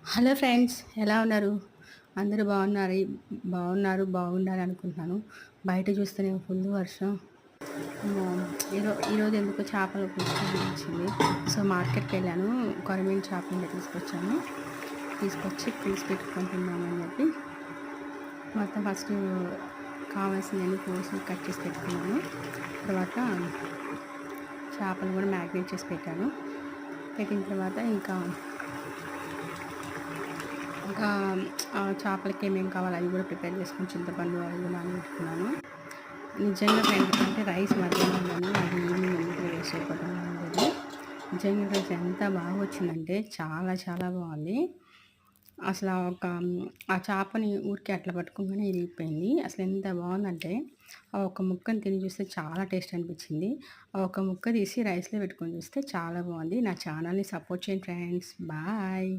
Hello friends, ఎలా ఉన్నారు? అందరూ బాగున్నారు అనుకుంటున్నాను. బయట చూస్తేనేమో ఫుల్ వర్షం. అమ్మో! ఈరోజు ఎందుకో చేపల పులుసు అనిపించింది. సో, మార్కెట్‌కెళ్ళాను. కొరమీను చేపలని తీసుకొచ్చి పులుసు పెట్టుకొని తిందామని చెప్పి మొత్తం ఫస్టు కావాల్సినవన్నీ కోసి కట్ చేసి పెట్టుకున్నాను. తర్వాత చేపలు కూడా మ్యాగ్నేట్ చేసి పెట్టాను. పెట్టిన తర్వాత ఇంకా చేపలకి ఏమేమి కావాలో అవి కూడా ప్రిపేర్ చేసుకొని చింతపండు అవి కూడా నానబెట్టుకున్నాను. నిజంగా ఫ్రెండ్స్ అంటే రైస్ మధ్యాహ్నం అది ఈవినింగ్ ఎందుకు వేస్ట్ అయిపోవడం అనేది. నిజంగా ఫ్రెండ్స్ ఎంత బాగా వచ్చిందంటే చాలా చాలా బాగుంది. అసలు ఆ చేపని ఊరికే అట్లా పట్టుకోగానే ఇరిగిపోయింది. అసలు ఎంత బాగుందంటే ఆ ఒక్క ముక్కని తిని చూస్తే చాలా టేస్ట్ అనిపించింది. ఆ ఒక్క ముక్క తీసి రైస్లో పెట్టుకొని చూస్తే చాలా బాగుంది. నా ఛానల్ని సపోర్ట్ చేయండి ఫ్రెండ్స్. బాయ్.